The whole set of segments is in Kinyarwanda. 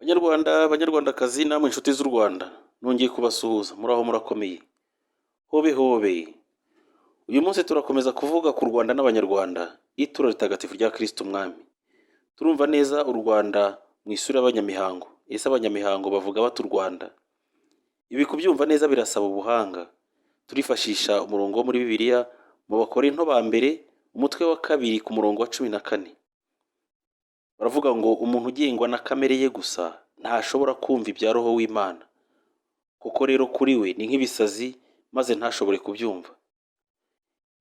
Banyarwanda, banyarwandakazi, namwe inshuti z'u Rwanda, nongeye kubasuhuza. Muraho murakomeye. Hobe hobe. Uyu munsi turakomeza kuvuga ku Rwanda n'Abanyarwanda, ituro ritagatifu rya Kristo Umwami. Turumva neza u Rwanda mu isura y'abanyamihango. Ese abanyamihango bavuga bati u Rwanda? Ibi kubyumva neza birasaba ubuhanga. Turifashisha umurongo wo muri Bibiliya mu Bakorinto ba mbere, umutwe wa 2 ku murongo wa 14. Baravuga ngo umuntu ugengwa na kamere ye gusa ntashobora kumva ibya Roho w'Imana. Kuko rero kuri we ni nk'ibisazi maze ntashobore kubyumva.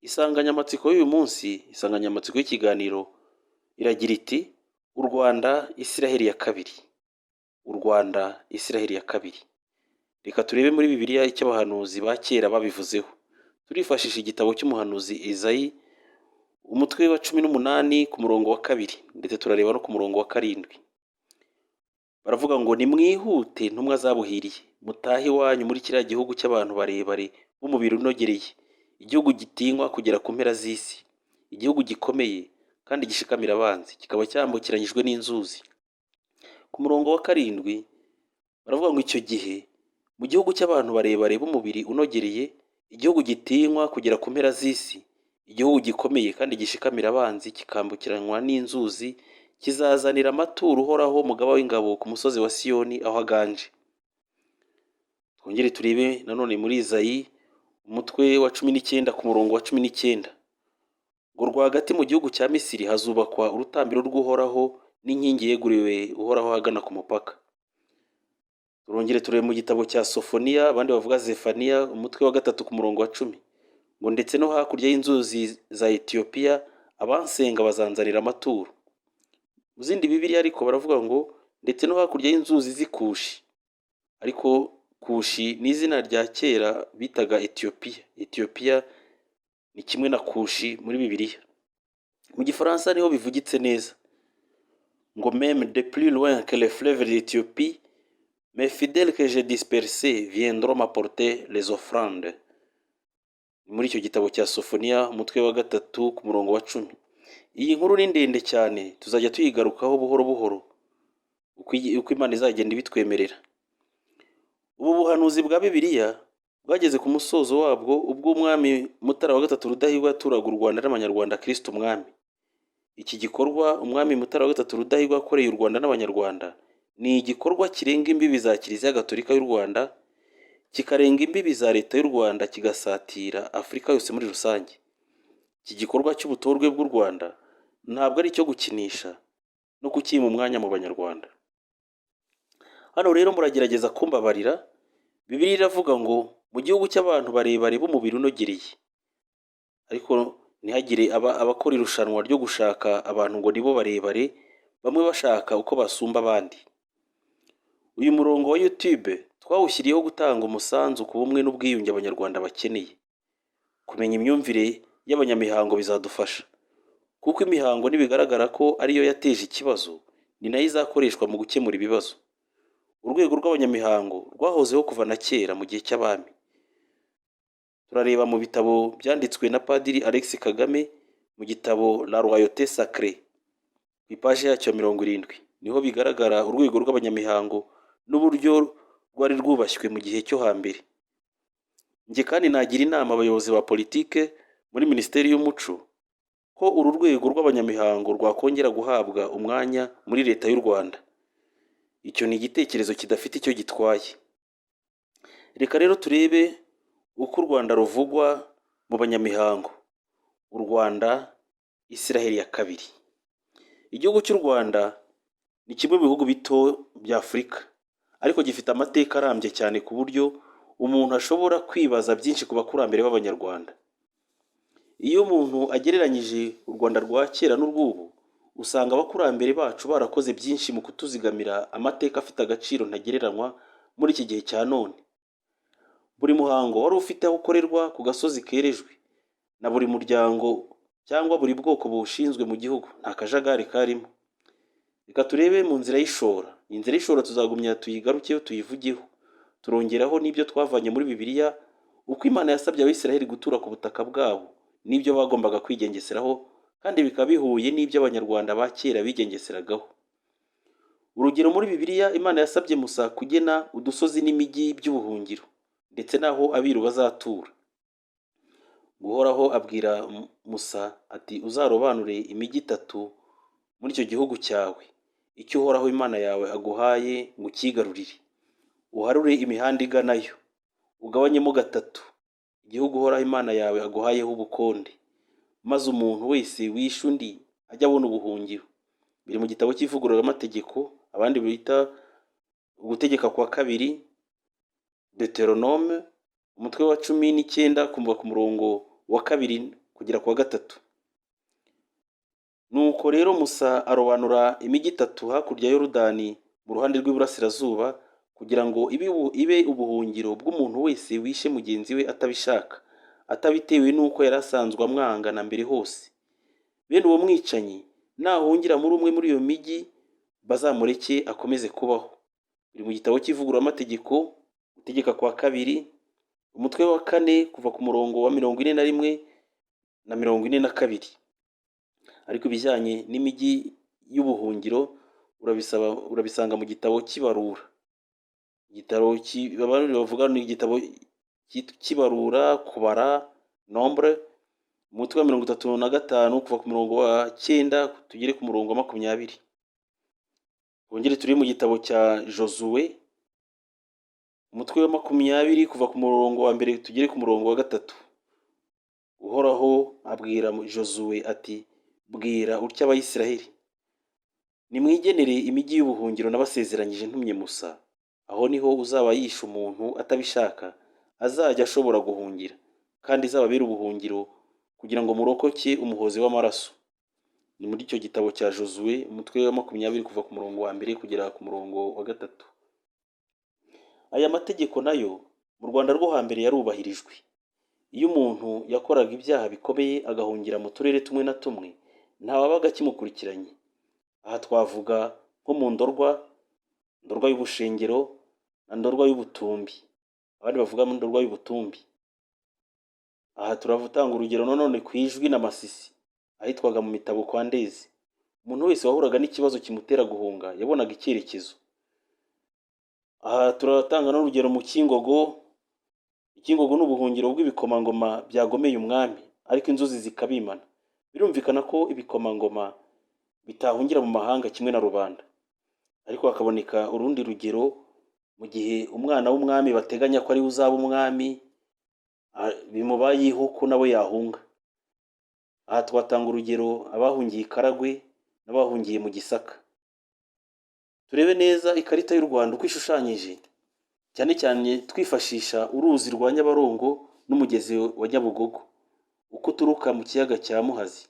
Insanganyamatsiko y'uyu munsi, insanganyamatsiko y'ikiganiro iragira iti: u Rwanda, Israheri ya Kabiri. U Rwanda, Israheri ya Kabiri. Reka turebe muri Bibiliya icyo abahanuzi ba kera babivuzeho. Turifashisha igitabo cy'umuhanuzi Izayi, umutwe wa 18 ku murongo wa 2, ndetse turareba no ku murongo wa 7. Baravuga ngo nimwihute ntumwa zabuhiriye, mutahe iwanyu muri kiriya gihugu cy'abantu barebare b'umubiri unogereye, igihugu gitinywa kugera ku mpera z'isi, igihugu gikomeye kandi gishikamira abanzi, kikaba cyambukiranyijwe n'inzuzi. Ku murongo wa 7 baravuga ngo icyo gihe mu gihugu cy'abantu barebare b'umubiri unogereye, igihugu gitinywa kugera ku mpera z'isi, igihugu gikomeye kandi gishikamira abanzi, kikambukiranywa n'inzuzi, kizazanira amaturo Uhoraho umugaba w'ingabo ku musozi wa Siyoni aho aganje. Twongere turebe nanone muri Izayi, umutwe wa 19 ku murongo wa 19. Ngo rwagati mu gihugu cya Misiri hazubakwa urutambiro rw'Uhoraho n'inkingi yeguriwe Uhoraho hagana ku mupaka. Turongere turebe mu gitabo cya Sofoniya, abandi bavuga Zefaniya, umutwe wa 3 ku murongo wa 10. Ngo ndetse no hakurya y'inzuzi za Etiyopiya abansenga bazanzanira amaturo. Mu zindi Bibiliya ariko baravuga ngo ndetse no hakurya y'inzuzi z'Ikushi. Ariko Kushi ni izina rya kera bitaga Etiyopiya. Etiyopiya ni kimwe na Kushi muri Bibiliya. Mu Gifaransa niho bivugitse neza ngo même de plus loin que les fleuves d'Éthiopie, mes fidèles que j'ai dispersés viendront m'apporter les offrandes. Muri icyo gitabo cya Sofoniya, umutwe wa 3 ku murongo wa 10. Iyi nkuru ni ndende cyane, tuzajya tuyigarukaho buhoro buhoro uko Imana izagenda ibitwemerera. Ubu buhanuzi bwa Bibiliya bwageze ku musozo wabwo ubwo umwami Mutara wa 3 Rudahigwa yaturaga u Rwanda n'Abanyarwanda Kristo Umwami. Iki gikorwa umwami Mutara wa 3 Rudahigwa akoreye u Rwanda n'Abanyarwanda ni igikorwa kirenga imbibi za Kiliziya Gatolika y'u Rwanda, kikarenga imbibi za leta y'u Rwanda, kigasatira Afurika yose muri rusange. Iki gikorwa cy'ubutorwe bw'u Rwanda ntabwo ari icyo gukinisha no kukima umwanya mu Banyarwanda. Hano rero muragerageza kumbabarira. Bibiliya iravuga ngo mu gihugu cy'abantu barebare b'umubiri unogereye, ariko ntihagire abakora irushanwa ryo gushaka abantu ngo nibo barebare, bamwe bashaka uko basumba abandi. Uyu murongo wa YouTube twawushyiriyeho gutanga umusanzu ku bumwe n'ubwiyunge Abanyarwanda bakeneye. Kumenya imyumvire y'abanyamihango bizadufasha, kuko imihango nibigaragara ko ariyo yateje ikibazo, ni nayo izakoreshwa mu gukemura ibibazo. Urwego rw'abanyamihango rwahozeho kuva na kera mu gihe cy'abami. Turareba mu bitabo byanditswe na Padiri Alex Kagame mu gitabo La Royauté Sacrée, ku ipaji yacyo 70, niho bigaragara urwego rw'abanyamihango n'uburyo rwari rwubashywe mu gihe cyo hambere. Nge kandi nagira inama abayobozi ba politike muri Minisiteri y'Umuco ko uru rwego rw'abanyamihango rwakongera guhabwa umwanya muri leta y'u Rwanda. Icyo ni igitekerezo kidafite icyo gitwaye. Reka rero turebe uko u Rwanda ruvugwa mu banyamihango. U Rwanda, Israheri ya Kabiri. Igihugu cy'u Rwanda ni kimwe mu bihugu bito bya Afurika, ariko gifite amateka arambye cyane ku buryo umuntu ashobora kwibaza byinshi ku bakurambere b'Abanyarwanda. Iyo umuntu agereranyije u Rwanda rwa kera n'urw'ubu, usanga abakurambere bacu barakoze byinshi mu kutuzigamira amateka afite agaciro ntagereranywa muri iki gihe cya none. Buri muhango wari ufite aho ukorerwa ku gasozi kerejwe, na buri muryango cyangwa buri bwoko bushinzwe mu gihugu, nta kajagari karimo. Reka turebe mu nzira y'ishora. Inzira y'ishora tuzagumya tuyigarukeho tuyivugeho. Turongeraho n'ibyo twavanye muri Bibiliya, uko Imana yasabye Abisiraheli gutura ku butaka bwabo n'ibyo bagombaga kwigengeseraho, kandi bikaba bihuye n'ibyo Abanyarwanda ba kera bigengeseragaho. Urugero, muri Bibiliya Imana yasabye Musa kugena udusozi n'imijyi by'ubuhungiro ndetse n'aho abiru bazatura. Uhoraho abwira Musa ati uzarobanure imijyi 3 muri icyo gihugu cyawe, icyo Uhoraho Imana yawe aguhaye ngo ukigarurire. Uharure imihanda iganayo, ugabanyemo 3 igihugu Uhoraho Imana yawe aguhayeho ubukonde, maze umuntu wese wishe undi ajya abona ubuhungiro. Biri mu gitabo cy'ivugururamategeko, abandi bita ugutegeka kwa kabiri, Deuteronome, umutwe wa 19 kuva ku murongo wa 2 kugera ku wa 3. Nuko rero Musa arobanura imijyi 3 hakurya ya Yorodani mu ruhande rw'iburasirazuba, kugira ngo ibe ubuhungiro bw'umuntu wese wishe mugenzi we atabishaka, atabitewe n'uko yari asanzwe amwanga na mbere hose. Bene uwo mwicanyi nahungira muri umwe muri iyo mijyi, bazamureke akomeze kubaho. Biri mu gitabo cy'ivugururamategeko, gutegeka kwa kabiri, umutwe wa 4 kuva ku murongo wa 41 na 42. Ariko ibijyanye n'imijyi y'ubuhungiro urabisanga mu gitabo cy'ibarura. Igitabo bavuga ni igitabo cy'ibarura, kubara, nombre, umutwe wa 35 kuva ku murongo wa 9 tugere ku murongo wa 20. Wongere turi mu gitabo cya Josuwe, umutwe wa 20 kuva ku murongo wa 1 tugere ku murongo wa 3. Uhoraho abwira Josuwe ati bwira utya Abayisiraheli, nimwigenere imijyi y'ubuhungiro nabasezeranyije ntumye Musa. Aho niho uzaba yishe umuntu atabishaka azajya ashobora guhungira, kandi izababera ubuhungiro kugira ngo murokoke umuhozi w'amaraso. Ni muri icyo gitabo cya Josuwe, umutwe wa 20 kuva ku murongo wa 1 kugera ku murongo wa 3. Aya mategeko nayo mu Rwanda rwo hambere yarubahirijwe. Iyo umuntu yakoraga ibyaha bikomeye agahungira mu turere tumwe na tumwe, ntawabaga kimukurikiranye. Aha twavuga nko mu ndorwa y'ubushengero na ndorwa y'ubutumbi, abandi bavuga mu ndorwa y'ubutumbi. Aha turavutanga urugero nanone ku Ijwi na Masisi, ahitwaga mu Mitabo kwa Ndezi. Umuntu wese wahuraga n'ikibazo kimutera guhunga yabonaga icyerekezo. Aha turatanga n'urugero mu Kingogo. Ikingogo n'ubuhungiro bw'ibikomangoma byagomeye umwami, ariko inzuzi zikabimana. Birumvikana ko ibikomangoma bitahungira mu mahanga kimwe na rubanda. Ariko hakaboneka urundi rugero mu gihe umwana w'umwami bateganya ko ari uzaba umwami, bimubayeho ko nawe yahunga. Aha twatanga urugero abahungiye Karagwe n'abahungiye mu Gisaka. Turebe neza ikarita y'u Rwanda uko ishushanyije, cyane cyane twifashisha uruzi rwa Nyabarongo n'umugezi wa Nyabugogo, uko turuka mu kiyaga cya Muhazi.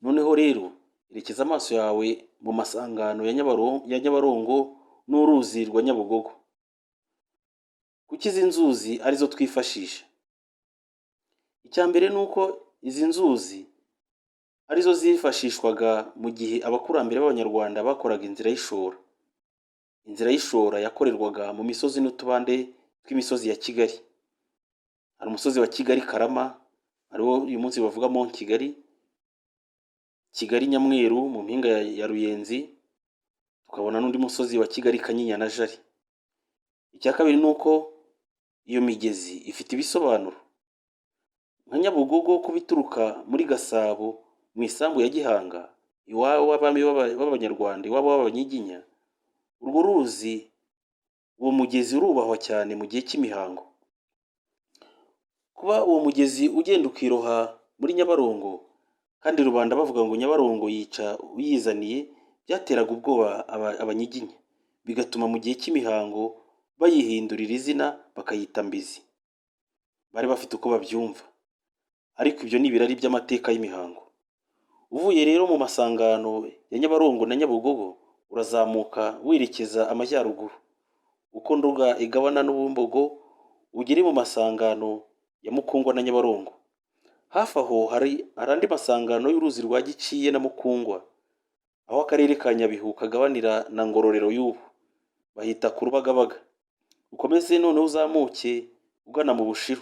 Noneho rero erekeza amaso yawe mu masangano ya Nyabarongo n'uruzi rwa Nyabugogo. Kuki izi nzuzi arizo twifashisha? Icya mbere nuko izi nzuzi arizo zifashishwaga mu gihe abakurambere b'Abanyarwanda bakoraga inzira y'ishora. Inzira y'ishora yakorerwaga mu misozi n'utubande tw'imisozi ya Kigali. Hari umusozi wa Kigali Karama, ariwo uyu munsi bavuga Mont Kigali, Kigali Nyamweru mu mpinga ya Ruyenzi, tukabona n'undi musozi wa Kigali Kanyinya na Jari. Icya kabiri nuko iyo migezi ifite ibisobanuro. Nka Nyabugogo kubituruka muri Gasabo mu isambu ya Gihanga, iwabo w'abami b'Abanyarwanda, iwabo w'Abanyiginya. Urwo ruzi, uwo mugezi urubahwa cyane mu gihe cy'imihango. Kuba uwo mugezi ugenda ukiroha muri Nyabarongo, kandi rubanda bavuga ngo Nyabarongo yica uyizaniye, byateraga ubwoba Abanyiginya, bigatuma mu gihe cy'imihango bayihindurira izina bakayita Mbizi. Bari bafite uko babyumva, ariko ibyo ni ibirari by'amateka y'imihango. Uvuye rero mu masangano ya Nyabarongo na Nyabugogo, urazamuka werekeza amajyaruguru, uko Nduga igabana n'Ubumbogo, ugere mu masangano ya Mukungwa na Nyabarongo. Hafi aho hari andi masangano y'uruzi rwa Giciye na Mukungwa, aho akarere ka Nyabihu kagabanira na Ngororero y'ubu, bahita ku Rubagabaga. Ukomeze noneho uzamuke ugana mu Bushiru,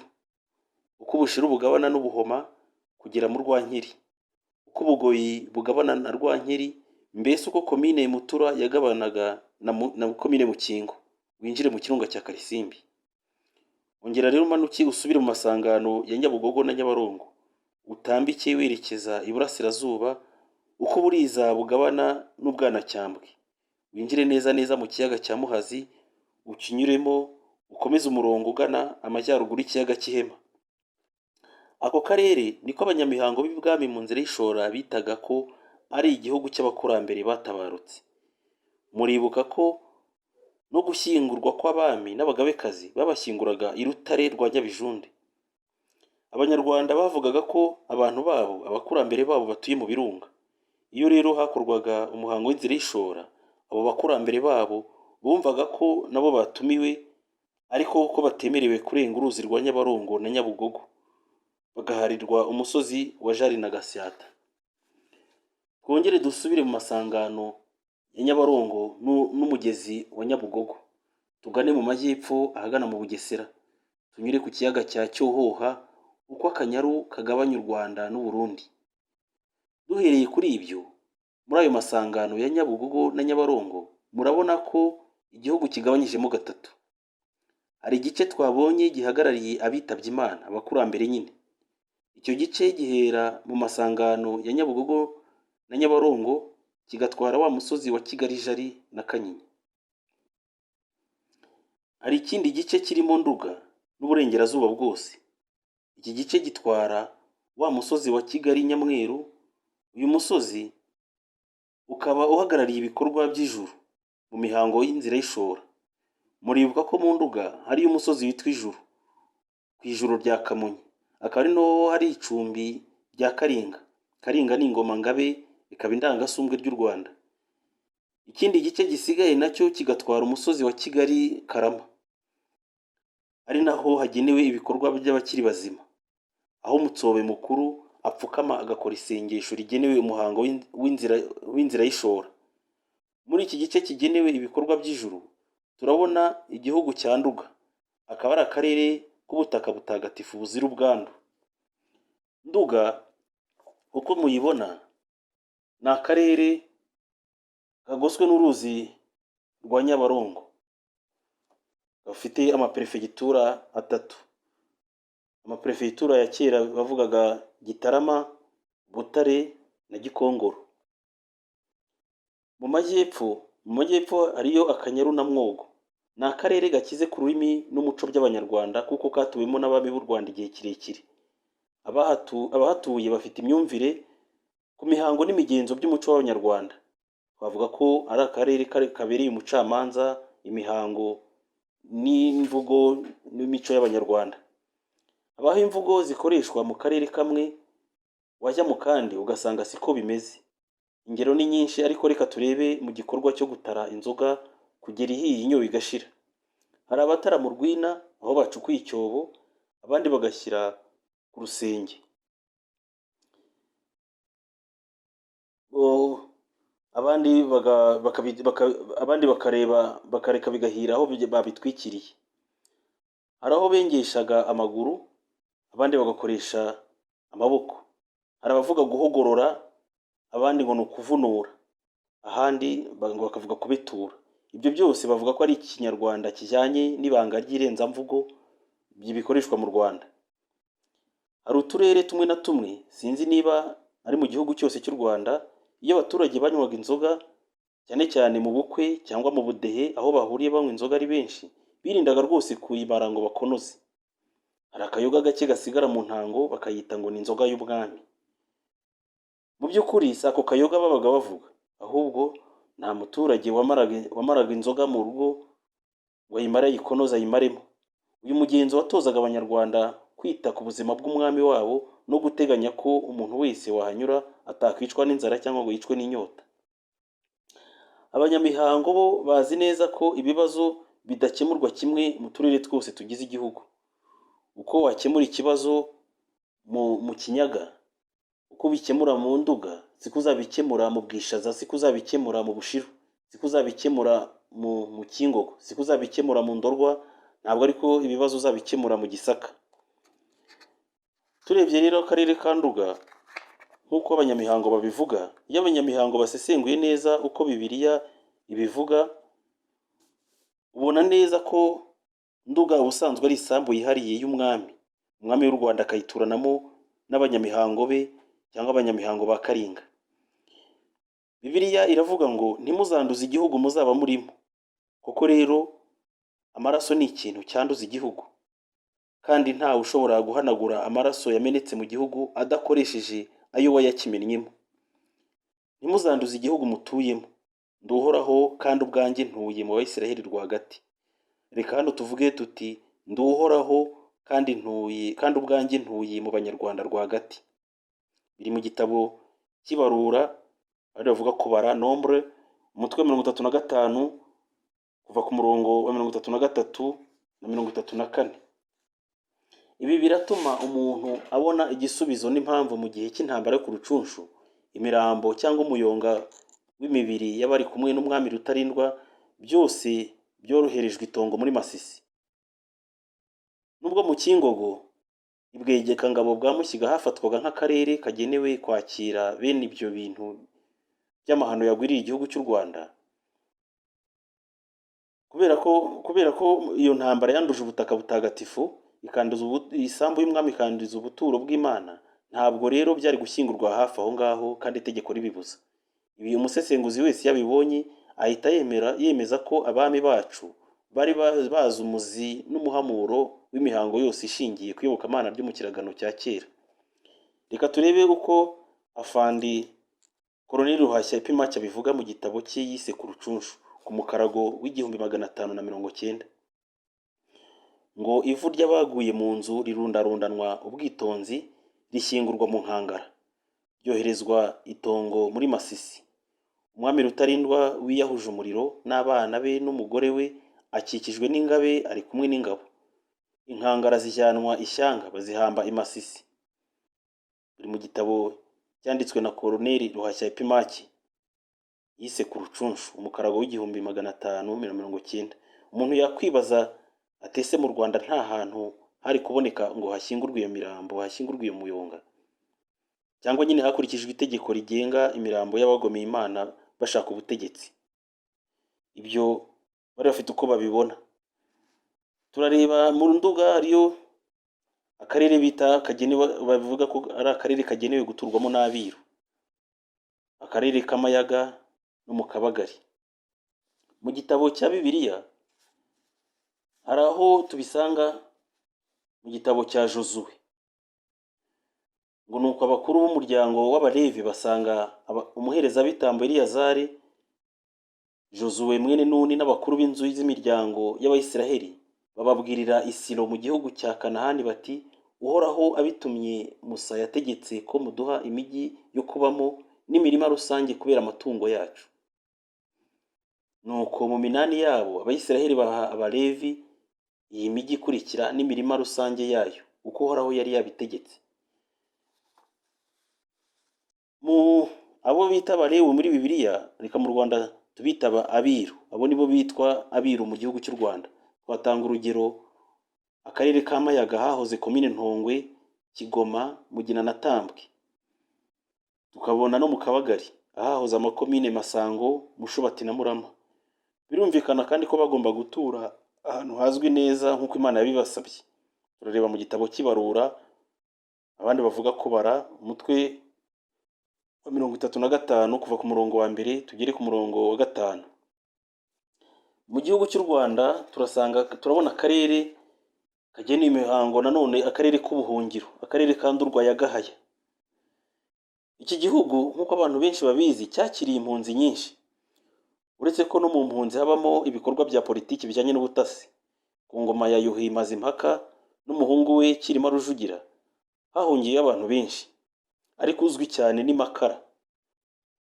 uko Ubushiru bugabana n'Ubuhoma kugera mu Rwankeri, uko Ubugoyi bugabana na Rwankeri mbese uko komine Mutura yagabanaga na komine Mukingo, winjire mu kirunga cya Karisimbi. Ongera rero umanuke usubire mu masangano ya Nyabugogo na Nyabarongo, utambike werekeza iburasirazuba uko buriza bugabana n'Ubwanacyambwe, winjire neza neza mu kiyaga cya Muhazi, ukinyuremo ukomeze umurongo ugana amajyaruguru y'ikiyaga cy'Ihema. Ako karere niko abanyamihango b'ibwami mu nzira y'ishora bitaga ko ari igihugu cy'abakurambere batabarutse. Muribuka ko no gushyingurwa kw'abami n'abagabekazi babashyinguraga i Rutare rwa Nyabijunde. Abanyarwanda bavugaga ko abantu babo, abakurambere babo batuye mu birunga. Iyo rero hakorwaga umuhango w'inzira y'ishora, abo bakurambere babo bumvaga ko nabo batumiwe, ariko ko batemerewe kurenga uruzi rwa Nyabarongo na Nyabugogo, bagaharirwa umusozi wa Jari na Gasyata. Twongere dusubire mu masangano ya Nyabarongo n'umugezi wa Nyabugogo, tugane mu majyepfo ahagana mu Bugesera, tunyure ku kiyaga cya Cyohoha uko Akanyaru kagabanya u Rwanda n'u Burundi. Duhereye kuri ibyo, muri ayo masangano ya Nyabugogo na Nyabarongo murabona ko igihugu kigabanyijemo gatatu. Hari igice twabonye gihagarariye abitabye Imana, abakurambere nyine. Icyo gice gihera mu masangano ya Nyabugogo na Nyabarongo kigatwara wa musozi wa Kigali, Jari na Kanyinya. Hari ikindi gice kirimo Nduga n'uburengerazuba bwose. Iki gice gitwara wa musozi wa Kigali Nyamweru. Uyu musozi ukaba uhagarariye ibikorwa by'ijuru mu mihango y'inzira y'ishora. Muribuka ko mu Nduga hari umusozi witwa Ijuru, ku ijuru rya Kamonyi. Akaba ari no hari icumbi rya Karinga. Karinga ni ingoma ngabe, ikaba indangasumbwe ry'u Rwanda. Ikindi gice gisigaye nacyo kigatwara umusozi wa Kigali Karama, ari naho hagenewe ibikorwa by'abakiri bazima, aho umutsobe mukuru apfukama agakora isengesho rigenewe umuhango w'inzira y'ishora. Muri iki gice kigenewe ibikorwa by'ijuru turabona igihugu cya Nduga, akaba ari akarere k'ubutaka butagatifu buzira ubwandu. Nduga uko muyibona ni akarere kagoswe n'uruzi rwa Nyabarongo, gafite amaperefegitura atatu. Amaperefegitura ya kera bavugaga Gitarama, Butare na Gikongoro. Mu majyepfo hariyo Akanyaru na Mwogo. Ni akarere gakize ku rurimi n'umuco by'Abanyarwanda kuko katuwemo n'abami b'u Rwanda igihe kirekire. Abahatuye bafite imyumvire ku mihango n'imigenzo by'umuco w'Abanyarwanda. Bavuga ko ari akarere kabereye umucamanza, imihango n'imvugo n'imico y'Abanyarwanda. Abaho imvugo zikoreshwa mu karere kamwe, wajya mu kandi ugasanga siko bimeze. Ingero ni nyinshi, ariko reka turebe mu gikorwa cyo gutara inzoga kugera ihiye inyo igashira. Hari abatara mu rwina aho bacukuye icyobo, abandi bagashyira ku rusenge. Abandi bakareka bigahira aho babitwikiriye. Hari aho bengeshaga amaguru, abandi bagakoresha amaboko. Hari abavuga guhogorora, abandi ngo ni ukuvunura, ahandi bakavuga kubitura. Ibyo byose bavuga ko ari Ikinyarwanda kijyanye n'ibanga ry'irenzamvugo bikoreshwa mu Rwanda. Hari uturere tumwe na tumwe, sinzi niba ari mu gihugu cyose cy'u Rwanda, iyo abaturage banywaga inzoga, cyane cyane mu bukwe cyangwa mu budehe, aho bahuriye banywa inzoga ari benshi, birindaga rwose kuyibara ngo bakonoze. Hari akayoga gake gasigara mu ntango bakayita ngo ni inzoga y'ubwami. Mu by'ukuri si ako kayoga babaga bavuga, ahubwo nta muturage wamaraga inzoga mu rugo ngo ayimare ayikonoze ayimaremo. Uyu mugenzo watozaga Abanyarwanda kwita ku buzima bw'umwami wabo no guteganya ko umuntu wese wahanyura atakwicwa n'inzara cyangwa ngo yicwe n'inyota. Abanyamihango bo bazi neza ko ibibazo bidakemurwa kimwe mu turere twose tugize igihugu. Uko wakemura ikibazo mu Kinyaga, uko bikemura mu Nduga, siko uzabikemura mu Bwishaza, siko uzabikemura mu Bushiru, siko uzabikemura mu Kingogo, siko uzabikemura mu Ndorwa, ntabwo ariko ibibazo uzabikemura mu Gisaka. Turebye rero akarere ka Nduga, nk'uko abanyamihango babivuga. Iyo abanyamihango basesenguye neza uko Bibiliya ibivuga, ubona neza ko Nduga ubusanzwe ari isambu yihariye y'umwami, umwami w'u Rwanda akayituranamo n'abanyamihango be cyangwa abanyamihango ba Karinga. Bibiliya iravuga ngo ntimuzanduze igihugu muzaba murimo. Koko rero amaraso ni ikintu cyanduza igihugu, kandi ntawe ushobora guhanagura amaraso yamenetse mu gihugu adakoresheje ayo wayakimennyemo. Ntimuzanduze igihugu mutuyemo. Ndi Uhoraho, kandi ubwanjye ntuye mu Bayisiraheli rwagati. Reka hano tuvuge tuti ndi Uhoraho kandi ubwanjye ntuye mu Banyarwanda rwagati. Biri mu gitabo cy'ibarura, aho bavuga kubara nombre, umutwe wa 35 kuva ku murongo wa 33 na 34. Ibi biratuma umuntu abona igisubizo n'impamvu mu gihe cy'intambara yo ku Rucunshu imirambo cyangwa umuyonga w'imibiri y'abari kumwe n'umwami Rutarindwa byose byoroherejwe itongo muri Masisi. Nubwo mu Kingogo ibwegekangabo bwa Mushyiga hafatwaga nk'akarere kagenewe kwakira bene ibyo bintu by'amahano yagwiriye igihugu cy'u Rwanda, kubera ko iyo ntambara yanduje ubutaka butagatifu, ikanduza isambu y'umwami, ikanduza ubuturo bw'Imana, ntabwo rero byari gushyingurwa hafi aho ngaho kandi itegeko ribibuza. Ibi umusesenguzi wese yabibonye ahita yemeza ko abami bacu bari bazi umuzi n'umuhamuro w'imihango yose ishingiye ku iyobokamana ryo mu kiragano cya kera. Reka turebe uko afandi Koloneli Ruhashya Epimaki abivuga mu gitabo cye yise ku Rucunshu ku mukarago w'1590, ngo ivu ry'abaguye mu nzu rirundarundanwa ubwitonzi rishyingurwa mu nkangara, ryoherezwa itongo muri Masisi. Umwami Rutarindwa wiyahuje umuriro n'abana be n'umugore we akikijwe n'ingabe, ari kumwe n'ingabo. Inkangara zijyanwa ishyanga bazihamba i Masisi. Biri mu gitabo cyanditswe na Koloneli Ruhashya Epimaki yise ku Rucunshu umukarago w'1590. Umuntu yakwibaza atese mu Rwanda nta hantu hari kuboneka ngo hashyingurwe iyo mirambo, hashyingurwe iyo muyonga, cyangwa nyine hakurikijwe itegeko rigenga imirambo y'abagomeye Imana bashaka ubutegetsi. Ibyo bari bafite uko babibona. Turareba mu Nduga hariyo akarere bita kagenewe, bavuga ko ari akarere kagenewe guturwamo n'abiru, akarere k'Amayaga no mu Kabagari. Mu gitabo cya Bibiliya hari aho tubisanga mu gitabo cya Josuwe, ngo nuko abakuru b'umuryango w'Abalevi basanga umuherezabitambo Eliyazari, Josuwe mwene Nuni n'abakuru b'inzu z'imiryango y'Abayisiraheli bababwirira Isiro mu gihugu cya Kanahani bati, Uhoraho abitumye Musa yategetse ko muduha imijyi yo kubamo n'imirima rusange kubera amatungo yacu. Nuko mu minani yabo Abayisiraheli baha Abalevi iyi mijyi ikurikira n'imirima rusange yayo uko Uhoraho yari yabitegetse. Mu abo bita Abalewi muri Bibiliya, reka mu Rwanda tubita abiru, abo nibo bitwa abiru mu gihugu cy'u Rwanda. Twatanga urugero akarere k'Amayaga hahoze komine Ntongwe, Kigoma, Mugina na Tambwe. Tukabona no mu Kabagari ahahoze amakomine Masango, Mushubati na Murama. Birumvikana kandi ko bagomba gutura ahantu hazwi neza nk'uko Imana yabibasabye. Turareba mu gitabo cy'ibarura, abandi bavuga kubara umutwe wa 35 kuva ku murongo wa 1 tugere ku murongo wa 5. Mu gihugu cy'u Rwanda turabona akarere kagenewe imihango, nanone akarere k'ubuhungiro, akarere ka Ndurwa ya Gahaya. Iki gihugu nk'uko abantu benshi babizi cyakiriye impunzi nyinshi, uretse ko no mu mpunzi habamo ibikorwa bya politiki bijyanye n'ubutasi. Ku ngoma ya Yuhi Mazimpaka n'umuhungu we Cyilima Rujugira hahungiye abantu benshi, ariko uzwi cyane ni Makara.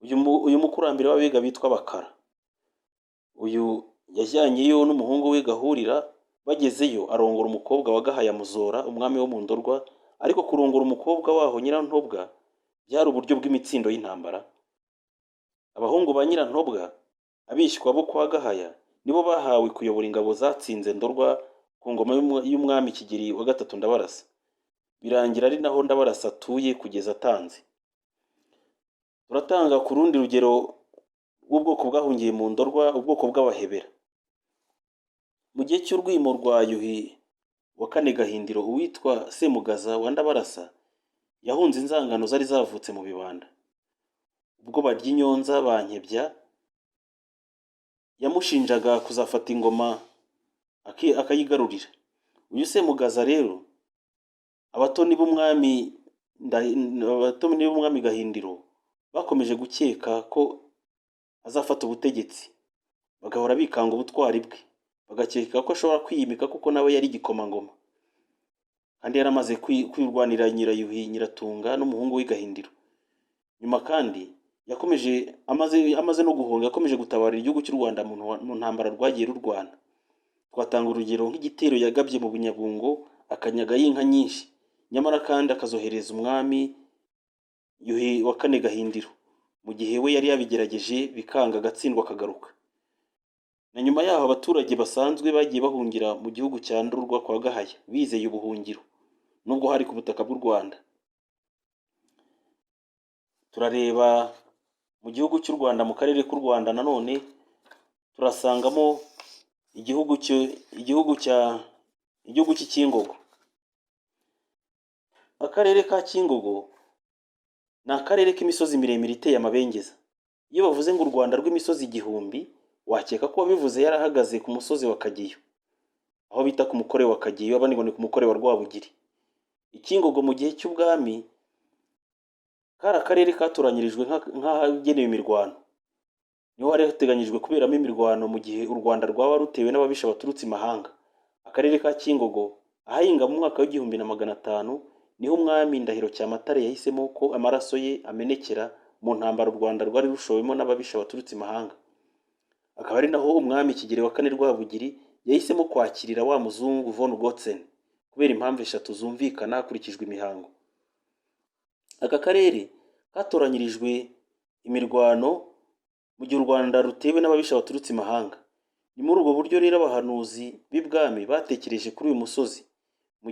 Uyu mukurambere w'Abega bitwa Bakara, uyu yajyanyeyo n'umuhungu we Gahurira. Bagezeyo arongora umukobwa wa Gahaya Muzora, umwami wo mu Ndorwa, ariko kurongora umukobwa waho Nyirantobwa byari uburyo bw'imitsindo y'intambara. Abahungu ba Nyirantobwa, abishywa bo kwa Gahaya, nibo bahawe kuyobora ingabo zatsinze Ndorwa ku ngoma y'umwami Kigeli wa III Ndabarasa. Birangira ari naho Ndabarasa atuye kugeza atanze. Turatanga ku rundi rugero rw'ubwoko bwahungiye mu Ndorwa, ubwoko bw'Abahebera. Mu gihe cy'urwimo rwa Yuhi wa kane Gahindiro, uwitwa Semugaza wa Ndabarasa yahunze inzangano zari zavutse mu Bibanda. Ubwo barya inyonza bankebya yamushinjaga kuzafata ingoma akayigarurira. Uyu Semugaza rero abatoni b'umwami Gahindiro bakomeje gukeka ko azafata ubutegetsi, bagahora bikanga ubutwari bwe, bagakeka ko ashobora kwiyimika kuko nawe yari igikomangoma kandi yaramaze kwirwanira Nyirayuhi Nyiratunga n'umuhungu we Gahindiro. Nyuma kandi amaze no guhunga yakomeje gutabarira igihugu cy'u Rwanda mu ntambara rwagiye rurwana. Twatanga urugero nk'igitero yagabye mu Bunyabungo akanyaga y'inka nyinshi, nyamara kandi akazohereza umwami Yuhi wa kane Gahindiro mu gihe we yari yabigerageje bikanga, agatsindwa akagaruka. Na nyuma yaho abaturage basanzwe bagiye bahungira mu gihugu cya Ndorwa kwa Gahaya bizeye ubuhungiro nubwo hari ku butaka bw'u Rwanda. Turareba mu gihugu cy'u Rwanda, mu karere k'u Rwanda nanone turasangamo igihugu cy'Ikingogo. Akarere ka Kingogo ni akarere k'imisozi miremire iteye amabengeza. Iyo bavuze ngo u Rwanda rw'imisozi igihumbi, wakeka ko wabivuze yarahagaze ku musozi wa Kageyo, aho bita ku mukore wa Kageyo, abandi ngo ni ku mukore wa Rwabugiri. Ikingogo mu gihe cy'ubwami kari akarere katoranyirijwe nk'ahagenewe imirwano. Niho hari hateganyijwe kuberamo imirwano mu gihe u Rwanda rwaba rutewe n'ababisha baturutse imahanga. Akarere ka Kingogo ahahinga mu mwaka w'1500 niho umwami Ndahiro Cyamatare yahisemo ko amaraso ye amenekera mu ntambara u Rwanda rwari rushowemo n'ababisha baturutse imahanga. Akaba ari naho umwami Kigeli wa kane Rwabugiri yahisemo kwakirira wa muzungu von Gotzen kubera impamvu eshatu zumvikana hakurikijwe imihango. Aka karere katoranyirijwe imirwano mu gihe u Rwanda rutewe n'ababisha baturutse imahanga. Ni muri ubwo buryo rero abahanuzi b'ibwami batekereje kuri uyu musozi mu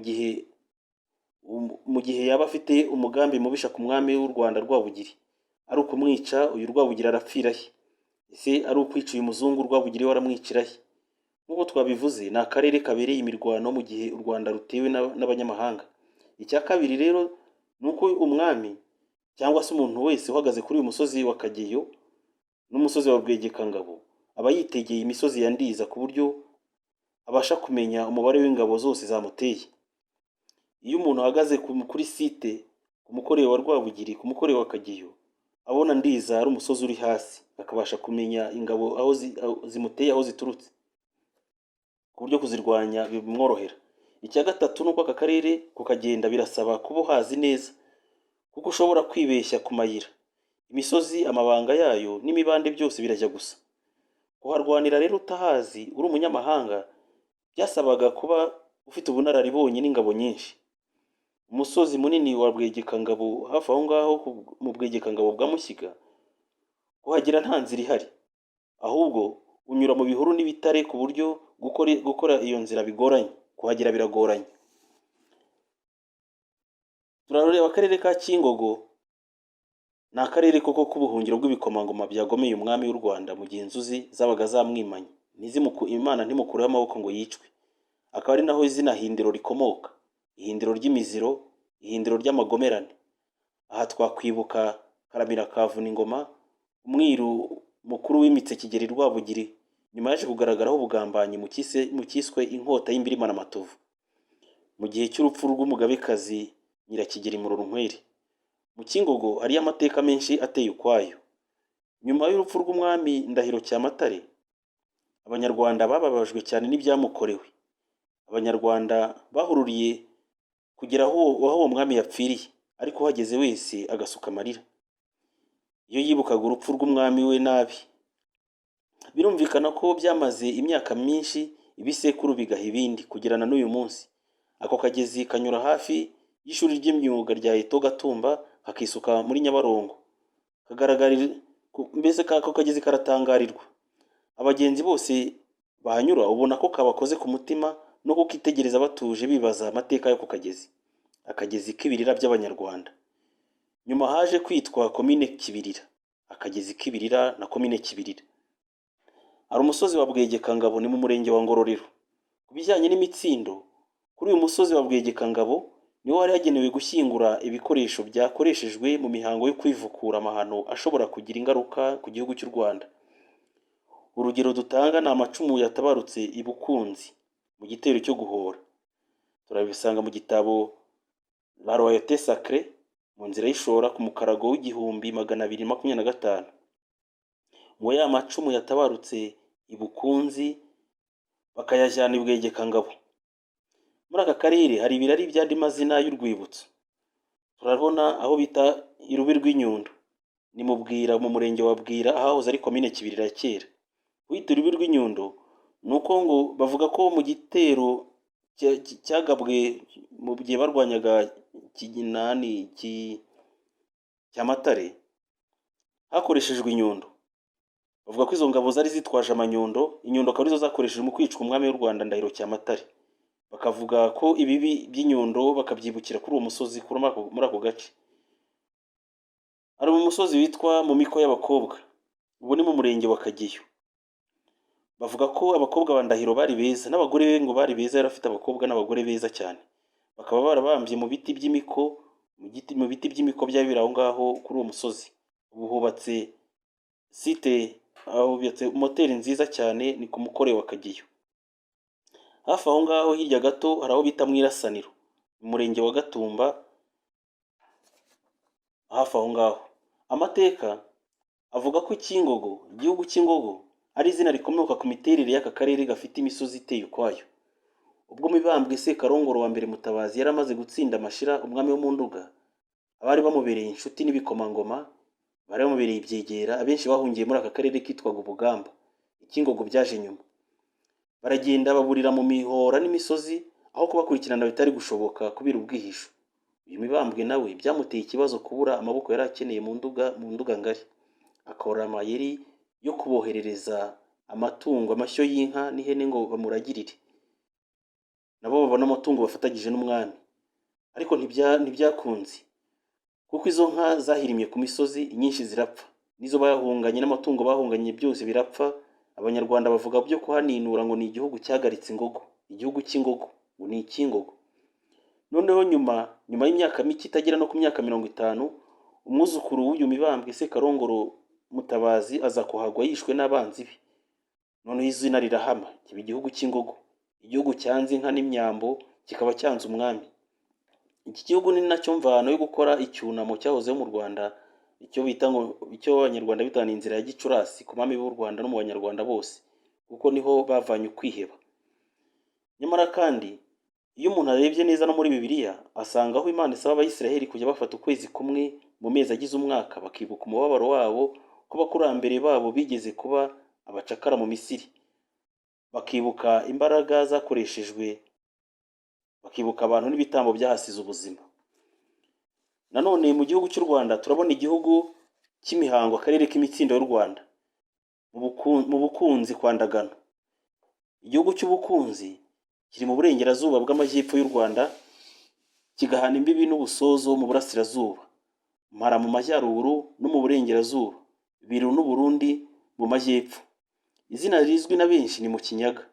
gihe yaba afite umugambi mubisha ku mwami w'u Rwanda Rwabugiri, ari ukumwica uyu Rwabugiri arapfira he? Ese ari ukwica uyu muzungu Rwabugiri waramwicira he? Nk'uko twabivuze, ni akarere kabereye imirwano mu gihe u Rwanda rutewe n'abanyamahanga. Icya kabiri rero ni uko umwami cyangwa se umuntu wese uhagaze kuri uyu musozi wa Kageyo n'umusozi wa Rwegekangabo aba yitegeye imisozi ya Ndiza ku buryo abasha kumenya umubare w'ingabo zose zamuteye. Iyo umuntu ahagaze kuri site ku mukore wa Rwabugiri, ku mukore wa Kageyo, abona Ndiza ari umusozi uri hasi, akabasha kumenya ingabo aho zimuteye, aho ziturutse, ku buryo kuzirwanya bimworohera. Icya gatatu ni uko aka karere kukagenda birasaba kuba uhazi neza, kuko ushobora kwibeshya ku mayira. Imisozi, amabanga yayo n'imibande byose birajya gusa. Kuharwanira rero utahazi uri umunyamahanga byasabaga kuba ufite ubunararibonye n'ingabo nyinshi. Umusozi munini wa Rwegekangabo hafi aho ngaho mu Rwegekangabo bwa Mushyiga, kuhagera nta nzira ihari, ahubwo unyura mu bihuru n'ibitare ku buryo gukora iyo nzira bigoranye, kuhagera biragoranye. Turareba akarere ka Kingogo. Ni akarere koko k'ubuhungiro bw'ibikomangoma byagomeye umwami w'u Rwanda mu gihe inzuzi zabaga zamwimanye, Imana ntimukureho amaboko ngo yicwe. Akaba ari naho izina Hindiro rikomoka, ihindiro ry'imiziro, ihindiro ry'amagomerane. Aha twakwibuka Karamira ka Vuningoma, umwiru mukuru w'imitse Kigeli Rwabugiri, nyuma yaje kugaragaraho ubugambanyi mu cyiswe inkota y'Imbirima n'Amatovu, mu gihe cy'urupfu rw'umugabekazi Nyirakigeli Murorunkwere. Mu Kingogo hariyo amateka menshi ateye ukwayo. Nyuma y'urupfu rw'umwami Ndahiro Cyamatare, Abanyarwanda bababajwe cyane n'ibyamukorewe. Abanyarwanda bahururiye kugera aho uwo mwami yapfiriye, ariko uhageze wese agasuka amarira iyo yibukaga urupfu rw'umwami we nabi. Birumvikana ko byamaze imyaka myinshi ibisekuru bigaha ibindi kugera na n'uyu munsi. Ako kagezi kanyura hafi y'ishuri ry'imyuga rya Eto Gatumba hakisuka muri Nyabarongo. Mbese ako kagezi karatangarirwa. Abagenzi bose bahanyura ubona ko kabakoze ku mutima no kukitegereza batuje bibaza amateka yo ku kagezi, akagezi k'ibirira by'Abanyarwanda. nyuma haje kwitwa komine Kibirira, akagezi Kibirira na komine Kibirira. Hari umusozi wa Bwegekangabo ni mu murenge wa Ngororero. Ku bijyanye n'imitsindo, kuri uyu musozi wa Bwegekangabo niho hari hagenewe gushyingura ibikoresho byakoreshejwe mu mihango yo kwivukura amahano ashobora kugira ingaruka ku gihugu cy'u Rwanda. Urugero dutanga ni amacumu yatabarutse i Bukunzi mu gitero cyo guhora. Turabisanga mu gitabo barubonamo sacree mu nzira y'ishora ku mukarago w'igihumbi 225. Ngo ya macumu yatabarutse i Bukunzi bakayajyana i Bwegekangabo. Muri aka karere hari ibirari by'andi mazina y'urwibutso. Turabona aho bita irubi rw'inyundo, ni mu Bwira mu murenge wa Bwira ahahoze ari komine Kibirira ya kera. Wita irubi rw'inyundo nuko ngo bavuga ko mu gitero cyagabwe mu gihe barwanyaga Kiginani cya Matare hakoreshejwe inyundo. Bavuga ko izo ngabo zari zitwaje amanyundo, inyundo akaba arizo zakoreshejwe mu kwicwa umwami w'u Rwanda Ndahiro cya Matare. Bakavuga ko ibibi by'inyundo bakabyibukira kuri uwo musozi muri ako gace. Hari umusozi witwa mu miko y'abakobwa, ubu ni mu murenge wa Kageyo. Bavuga ko abakobwa ba Ndahiro bari beza n'abagore be ngo bari beza, yari afite abakobwa n'abagore beza cyane. Bakaba barabambye mu biti by'imiko, mu biti by'imiko byari biri aho ngaho kuri uwo musozi. Ubu hubatse site, hubatse moteri nziza cyane, ni ku mukore wa Kageyo. Hafi aho ngaho hirya gato hari aho bita mu Irasaniro mu murenge wa Gatumba. Hafi aho ngaho amateka avuga ko Kingogo, igihugu cy'Ingogo, ari izina rikomoka ku miterere y'aka karere gafite imisozi iteye ukwayo. Ubwo Mibambwe Sekarongoro wa mbere Mutabazi yari amaze gutsinda Mashira umwami wo mu Nduga, abari bamubereye inshuti n'ibikomangoma, bari bamubereye ibyegera, abenshi bahungiye muri aka karere kitwaga Ubugamba. Ikingogo byaje nyuma. Baragenda baburira mu mihora n'imisozi, aho kubakurikirana bitari gushoboka kubera ubwihisho. Uyu Mibambwe nawe byamuteye ikibazo kubura amaboko yari akeneye mu Nduga ngari. Akora amayeri yo kuboherereza amatungo, amashyo y'inka n'ihene ngo bamuragirire, nabo babona amatungo bafatagije n'umwami. Ariko ntibyakunze, kuko izo nka zahirimye ku misozi, inyinshi zirapfa, nizo bahunganye n'amatungo bahunganye byose birapfa. Abanyarwanda bavuga byo kuhaninura ngo ni igihugu cyagaritse ingogo, igihugu cy'ingogo ngo ni ikingogo. Noneho nyuma y'imyaka mike itagera no ku myaka 50, umwuzukuru w'uyu Mibambwe Sekarongoro Mutabazi aza kuhagwa yishwe n'abanzi be. Noneho izina rirahama, kiba igihugu cy'ingogo, igihugu cyanze inka n'imyambo, kikaba cyanze umwami. Iki gihugu ni nacyo mvano yo gukora icyunamo cyahozeho mu Rwanda, icyo abanyarwanda bitana inzira ya Gicurasi ku mwami w'u Rwanda no mu banyarwanda bose, kuko niho bavanye ukwiheba. Nyamara kandi iyo umuntu arebye neza no muri Bibiliya, asanga aho Imana isaba Abayisiraheli kujya bafata ukwezi kumwe mu mezi agize umwaka bakibuka umubabaro wabo ko abakurambere babo bigeze kuba abacakara mu Misiri, bakibuka imbaraga zakoreshejwe, bakibuka abantu n'ibitambo byahasize ubuzima. Nanone mu gihugu cy'u Rwanda turabona igihugu cy'imihango, akarere k'imitsindo y'u Rwanda, mu Bukunzi kwa Ndagano. Igihugu cy'Ubukunzi kiri mu burengerazuba bw'amajyepfo y'u Rwanda, kigahana imbibi n'Ubusozo mu burasirazuba, Mpara mu majyaruguru no mu burengerazuba, Biru n'u Burundi mu majyepfo. Izina rizwi na benshi ni mu Kinyaga.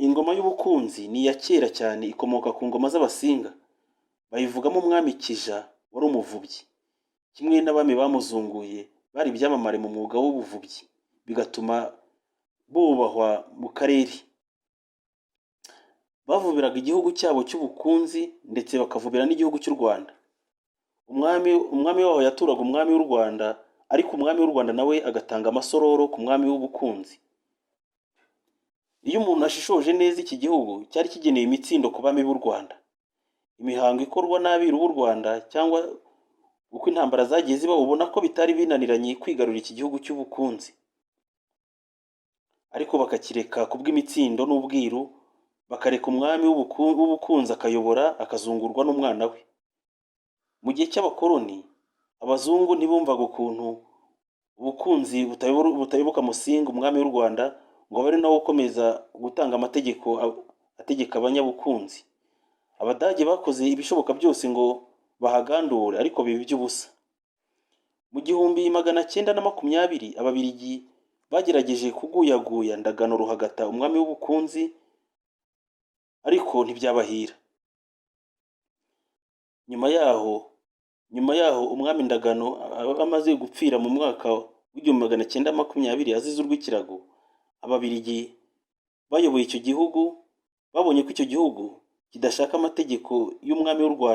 Ingoma y'Ubukunzi ni iya kera cyane, ikomoka ku ngoma z'Abasinga. Bayivugamo umwami Kija wari umuvubyi, kimwe n'abami bamuzunguye bari ibyamamare mu mwuga w'ubuvubyi, bigatuma bubahwa mu karere. Bavubiraga igihugu cyabo cy'Ubukunzi ndetse bakavubira n'igihugu cy'u Rwanda. Umwami waho yaturaga umwami w'u Rwanda, ariko umwami w'u Rwanda nawe agatanga amasororo ku mwami w'Ubukunzi. Iyo umuntu ashishoje neza, iki gihugu cyari kigeneye imitsindo ku bami b'u Rwanda. Imihango ikorwa n'abiru b'u Rwanda cyangwa uko intambara zagiye ziba, ubona ko bitari binaniranye kwigarurira iki gihugu cy'Ubukunzi, ariko bakakireka kubw'imitsindo n'ubwiru, bakareka umwami w'Ubukunzi akayobora, akazungurwa n'umwana we. Mu gihe cy'abakoloni, abazungu ntibumvaga ukuntu Ubukunzi butayoboka Musinga umwami w'u Rwanda, ngo bari nawe ukomeza gutanga amategeko ategeka Abanyabukunzi. Abadage bakoze ibishoboka byose ngo bahagandure, ariko biba iby'ubusa. Mu 1920 Ababiligi bagerageje kuguyaguya Ndagano Ruhagata umwami w'ubukunzi, ariko ntibyabahira. Nyuma yaho umwami Ndagano amaze gupfira mu mwaka w'1920 azize urw'ikirago, Ababiligi bayoboye icyo gihugu babonye ko icyo gihugu kidashaka amategeko y'umwami w'u Rwanda